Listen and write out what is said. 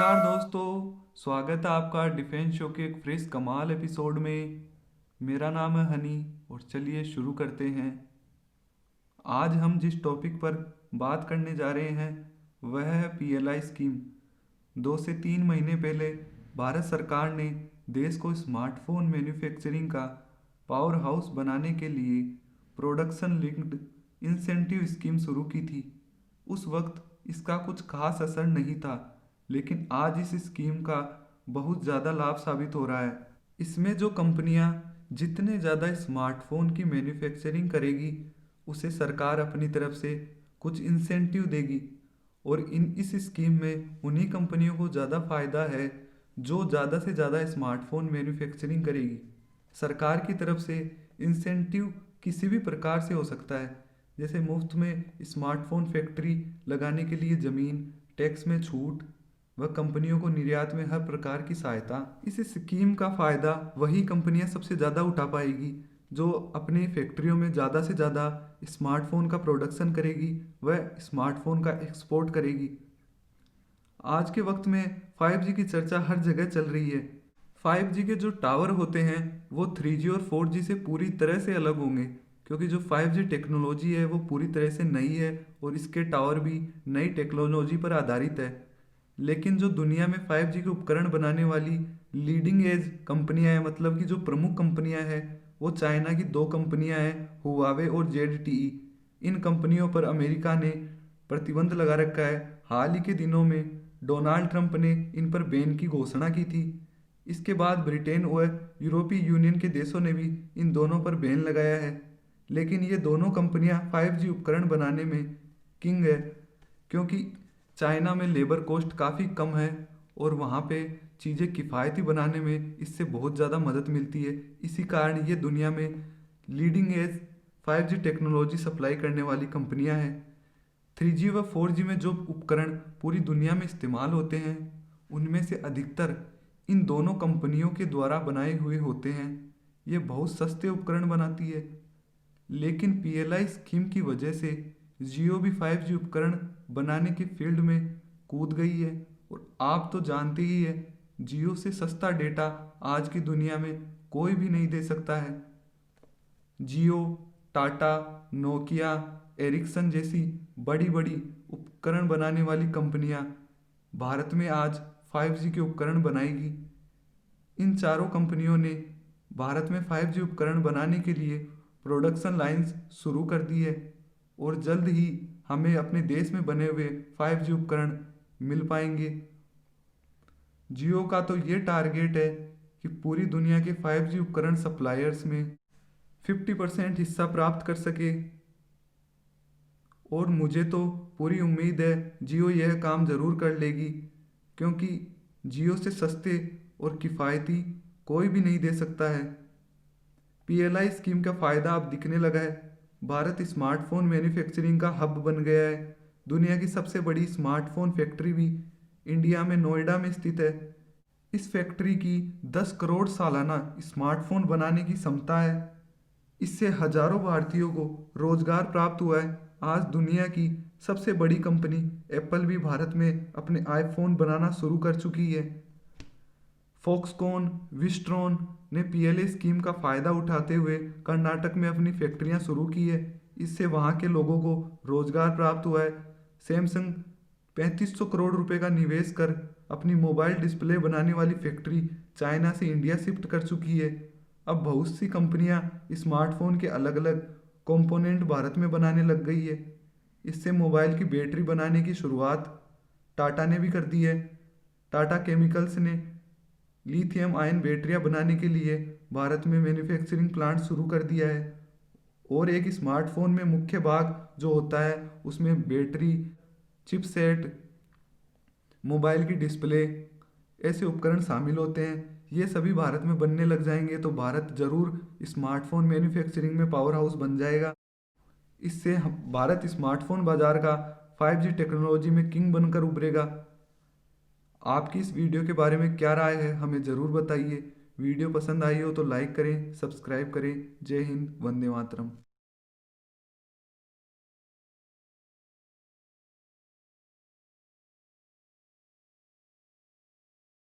नमस्कार दोस्तों। स्वागत है आपका डिफेंस शो के एक फ्रेश कमाल एपिसोड में। मेरा नाम है हनी और चलिए शुरू करते हैं। आज हम जिस टॉपिक पर बात करने जा रहे हैं वह है पीएलआई स्कीम। 2 से 3 महीने पहले भारत सरकार ने देश को स्मार्टफोन मैन्युफैक्चरिंग का पावर हाउस बनाने के लिए प्रोडक्शन लिंक्ड इंसेंटिव स्कीम शुरू की थी। उस वक्त इसका कुछ खास असर नहीं था, लेकिन आज इस स्कीम का बहुत ज़्यादा लाभ साबित हो रहा है। इसमें जो कंपनियां जितने ज़्यादा स्मार्टफोन की मैन्युफैक्चरिंग करेगी उसे सरकार अपनी तरफ से कुछ इंसेंटिव देगी। और इस स्कीम में उन्हीं कंपनियों को ज़्यादा फायदा है जो ज़्यादा से ज़्यादा स्मार्टफोन मैन्युफैक्चरिंग करेगी। सरकार की तरफ से इंसेंटिव किसी भी प्रकार से हो सकता है, जैसे मुफ्त में स्मार्टफोन फैक्ट्री लगाने के लिए ज़मीन, टैक्स में छूट व कंपनियों को निर्यात में हर प्रकार की सहायता। इस स्कीम का फ़ायदा वही कंपनियां सबसे ज़्यादा उठा पाएगी जो अपनी फैक्ट्रियों में ज़्यादा से ज़्यादा स्मार्टफोन का प्रोडक्शन करेगी, वह स्मार्टफोन का एक्सपोर्ट करेगी। आज के वक्त में 5G की चर्चा हर जगह चल रही है। 5G के जो टावर होते हैं वो 3G और 4G से पूरी तरह से अलग होंगे, क्योंकि जो 5G टेक्नोलॉजी है वो पूरी तरह से नई है और इसके टावर भी नई टेक्नोलॉजी पर आधारित है। लेकिन जो दुनिया में 5G के उपकरण बनाने वाली लीडिंग एज कंपनियां हैं, मतलब कि जो प्रमुख कंपनियां हैं, वो चाइना की 2 कंपनियां हैं, हुआवे और ZTE। इन कंपनियों पर अमेरिका ने प्रतिबंध लगा रखा है। हाल ही के दिनों में डोनाल्ड ट्रंप ने इन पर बैन की घोषणा की थी। इसके बाद ब्रिटेन और यूरोपीय यूनियन के देशों ने भी इन दोनों पर बैन लगाया है। लेकिन ये दोनों कंपनियां 5G उपकरण बनाने में किंग है, क्योंकि चाइना में लेबर कॉस्ट काफ़ी कम है और वहाँ पे चीज़ें किफ़ायती बनाने में इससे बहुत ज़्यादा मदद मिलती है। इसी कारण ये दुनिया में leading edge 5G technology supply करने वाली कंपनियां हैं। 3G व 4G में जो उपकरण पूरी दुनिया में इस्तेमाल होते हैं उनमें से अधिकतर इन दोनों कंपनियों के द्वारा बनाए हुए होते हैं। ये बहुत सस्ते उपकरण बनाती है। लेकिन पीएलआई स्कीम की वजह से जियो भी 5G उपकरण बनाने के फील्ड में कूद गई है। और आप तो जानते ही है, जियो से सस्ता डेटा आज की दुनिया में कोई भी नहीं दे सकता है। जियो, टाटा, नोकिया, एरिक्सन जैसी बड़ी बड़ी उपकरण बनाने वाली कंपनियां भारत में आज 5G के उपकरण बनाएगी। इन चारों कंपनियों ने भारत में 5G उपकरण बनाने के लिए प्रोडक्शन लाइंस शुरू कर दी है और जल्द ही हमें अपने देश में बने हुए 5G उपकरण मिल पाएंगे। जियो का तो ये टारगेट है कि पूरी दुनिया के 5G उपकरण सप्लायर्स में 50% हिस्सा प्राप्त कर सके। और मुझे तो पूरी उम्मीद है जियो यह काम ज़रूर कर लेगी, क्योंकि जियो से सस्ते और किफ़ायती कोई भी नहीं दे सकता है। पीएलआई स्कीम का फ़ायदा अब दिखने लगा है। भारत स्मार्टफोन मैन्युफैक्चरिंग का हब बन गया है। दुनिया की सबसे बड़ी स्मार्टफोन फैक्ट्री भी इंडिया में नोएडा में स्थित है। इस फैक्ट्री की 10 करोड़ सालाना स्मार्टफोन बनाने की क्षमता है। इससे हजारों भारतीयों को रोजगार प्राप्त हुआ है। आज दुनिया की सबसे बड़ी कंपनी एप्पल भी भारत में अपने आईफोन बनाना शुरू कर चुकी है। फॉक्सकॉन, विस्ट्रॉन ने पीएलए स्कीम का फायदा उठाते हुए कर्नाटक में अपनी फैक्ट्रियां शुरू की है। इससे वहां के लोगों को रोजगार प्राप्त हुआ है। सैमसंग 3500 करोड़ रुपए का निवेश कर अपनी मोबाइल डिस्प्ले बनाने वाली फैक्ट्री चाइना से इंडिया शिफ्ट कर चुकी है। अब बहुत सी कंपनियां स्मार्टफोन के अलग अलग कंपोनेंट भारत में बनाने लग गई है। इससे मोबाइल की बैटरी बनाने की शुरुआत टाटा ने भी कर दी है। टाटा केमिकल्स ने लिथियम आयन बैटरियां बनाने के लिए भारत में मैन्युफैक्चरिंग प्लांट शुरू कर दिया है। और एक स्मार्टफोन में मुख्य भाग जो होता है उसमें बैटरी, चिपसेट, मोबाइल की डिस्प्ले ऐसे उपकरण शामिल होते हैं। ये सभी भारत में बनने लग जाएंगे तो भारत जरूर स्मार्टफोन मैन्युफैक्चरिंग में पावर हाउस बन जाएगा। इससे भारत स्मार्टफोन बाजार का 5G टेक्नोलॉजी में किंग बनकर उभरेगा। आपकी इस वीडियो के बारे में क्या राय है हमें ज़रूर बताइए। वीडियो पसंद आई हो तो लाइक करें, सब्सक्राइब करें। जय हिंद, वंदे मातरम।